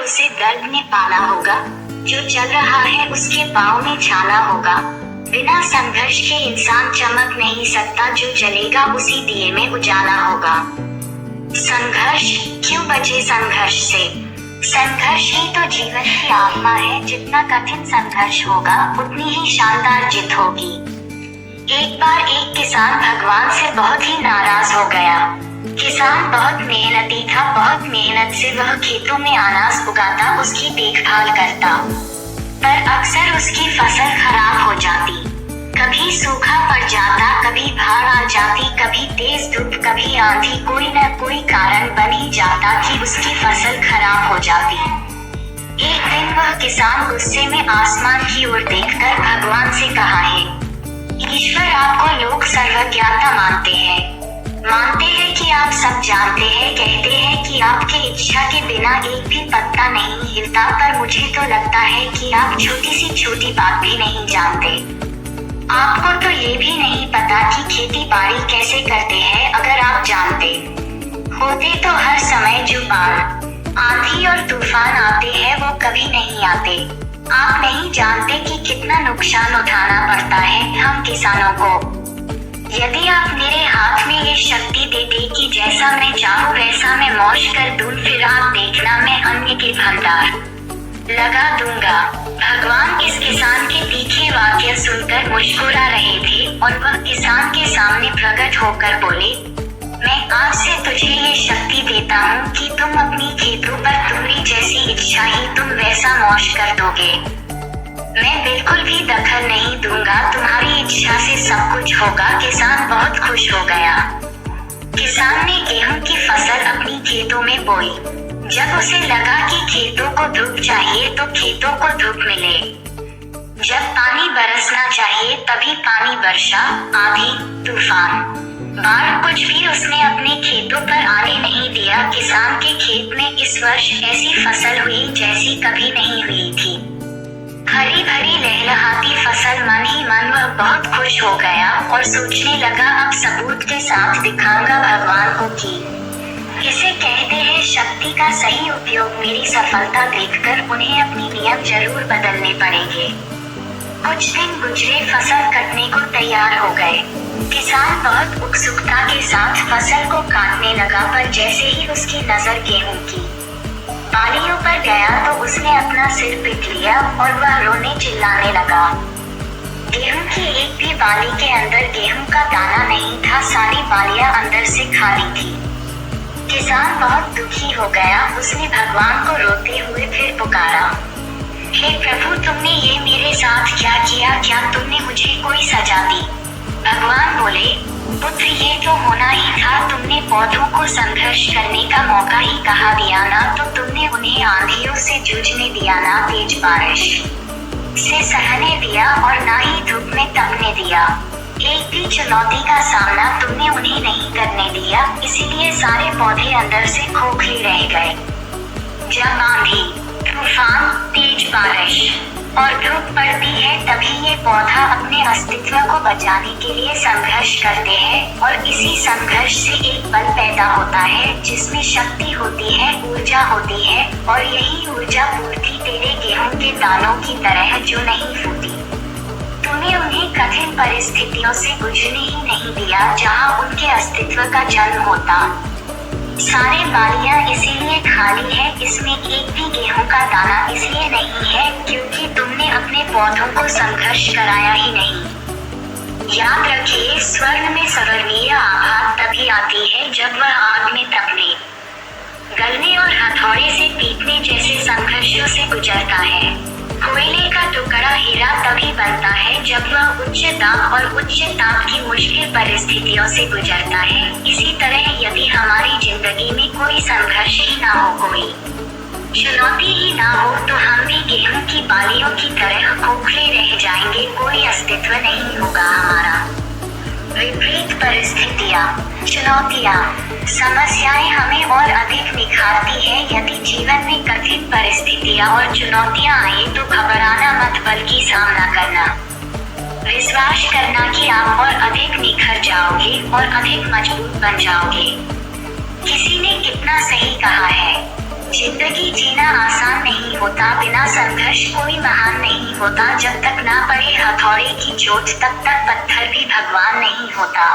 उसे दर्द में पाना होगा। जो चल रहा है उसके पाँव में छाना होगा। बिना संघर्ष के इंसान चमक नहीं सकता। जो जलेगा उसी दिए में उजाला होगा। संघर्ष, क्यों बचे संघर्ष से? संघर्ष ही तो जीवन की आत्मा है। जितना कठिन संघर्ष होगा उतनी ही शानदार जीत होगी। एक बार एक किसान भगवान से बहुत ही नाराज हो गया। किसान बहुत मेहनती था। बहुत मेहनत से वह खेतों में अनाज उगाता, उसकी देखभाल करता, पर अक्सर उसकी फसल खराब हो जाती। कभी सूखा पड़ जाता, कभी बाढ़ आ जाती, कभी तेज धूप, कभी आंधी। कोई न कोई कारण बन ही जाता कि उसकी फसल खराब हो जाती। एक दिन वह किसान गुस्से में आसमान की ओर देखकर भगवान से कहा है, ईश्वर, आपको लोग सर्वज्ञता मानते हैं कि आप सब जानते हैं, कहते हैं कि आपके इच्छा के बिना एक भी पत्ता नहीं हिलता, पर मुझे तो लगता है कि आप छोटी सी छोटी बात भी नहीं जानते। आपको तो ये भी नहीं पता कि खेती बाड़ी कैसे करते हैं। अगर आप जानते होते तो हर समय जो बाढ़, आंधी और तूफान आते हैं वो कभी नहीं आते। आप नहीं जानते कि कितना नुकसान उठाना पड़ता है हम किसानों को। यदि आप मेरे हाथ में ये शक्ति देते कि जैसा मैं चाहूँ वैसा मैं मौज कर दूं, फिर आप देखना मैं अन्न के भंडार लगा दूंगा। भगवान इस किसान के तीखे वाक्य सुनकर मुस्कुरा रहे थे और वह किसान के सामने प्रकट होकर बोले, मैं आज से तुझे ये शक्ति देता हूँ कि तुम अपनी खेतों पर तुम्हारी जैसी इच्छा ही तुम वैसा मौज कर दोगे। मैं बिल्कुल भी दखल नहीं दूंगा, तुम्हारी इच्छा से सब कुछ होगा। किसान बहुत खुश हो गया। किसान ने गेहूं की फसल अपनी खेतों में बोई। जब उसे लगा कि खेतों को धूप चाहिए तो खेतों को धूप मिले। जब पानी बरसना चाहिए तभी पानी वर्षा, आंधी, तूफान, बाढ़, कुछ भी उसने अपने खेतों पर आने नहीं दिया। किसान के खेत में इस वर्ष ऐसी फसल हुई जैसी कभी नहीं हुई थी। हरी भरी लहलहाती फसल। मन ही मन वह बहुत खुश हो गया और सोचने लगा, अब सबूत के साथ दिखाऊंगा भगवान को कि इसे कहते हैं शक्ति का सही उपयोग। मेरी सफलता देखकर उन्हें अपनी नियम जरूर बदलने पड़ेंगे। कुछ दिन गुजरे, फसल कटने को तैयार हो गए। किसान बहुत उत्सुकता के साथ फसल को काटने लगा, पर जैसे ही उसकी नजर गेहूं की बालियों पर गया तो उसने अपना सिर पीट लिया और वह रोने चिल्लाने लगा। गेहूं की एक भी बाली के अंदर गेहूं का दाना नहीं था। सारी बालियां अंदर से खाली थी। किसान बहुत दुखी हो गया। उसने भगवान को रोते हुए फिर पुकारा, हे प्रभु, तुमने ये मेरे साथ क्या किया? क्या तुमने मुझे कोई सजा दी? भगवान बोले, पुत्र, ये तो होना ही था। तुमने पौधों को संघर्ष करने का मौका ही कहा दिया ना, तो तुमने उन्हें आंधियों से जूझने दिया ना, तेज बारिश से सहने दिया और ना ही धूप में तपने दिया। एक भी चुनौती का सामना तुमने उन्हें नहीं करने दिया, इसीलिए सारे पौधे अंदर से खोखले रह गए। जब आंधी, तूफान, तेज बारिश और धूप पड़ती है तभी ये पौधा अपने अस्तित्व को बचाने के लिए संघर्ष करते हैं और इसी संघर्ष से एक बल पैदा होता है जिसमें शक्ति होती है, ऊर्जा होती है, और यही ऊर्जा पूर्ति तेरे गेहूं के दानों की तरह जो नहीं फूटी। तूने उन्हें कठिन परिस्थितियों से गुजरने ही नहीं दिया जहां उनके अस्तित्व का जन्म होता। सारे बालियां इसीलिए खाली है, इसमें एक भी गेहूं का दाना इसलिए नहीं है क्योंकि तुमने अपने पौधों को संघर्ष कराया ही नहीं। याद रखिए, स्वर्ण में स्वर्णीय आभा तभी आती है जब वह आग में तपने, गलने और हथौड़े से पीटने जैसे संघर्षों से गुजरता है। कोयले का टुकड़ा हीरा तभी बनता है जब वह उच्च दाब और उच्च ताप की मुश्किल परिस्थितियों से गुजरता है। इसी तरह यदि हमारी जिंदगी में कोई संघर्ष ही ना हो, कोई चुनौती ही ना हो, तो हम भी गेहूं की बालियों की तरह खोखले रह जाएंगे। कोई अस्तित्व नहीं होगा हमारा। विपरीत परिस्थितियाँ, चुनौतियाँ, समस्याएं हमें और अधिक निखारती है। यदि जीवन में कठिन परिस्थितियाँ और चुनौतियाँ आए तो घबराना मत, बल्कि सामना करना। विश्वास करना कि आप और अधिक निखर जाओगे और अधिक मजबूत बन जाओगे। किसी ने कितना सही कहा है, जिंदगी जीना आसान होता। बिना संघर्ष कोई महान नहीं होता। जब तक ना पड़े हथौड़े की चोट तब तक पत्थर भी भगवान नहीं होता।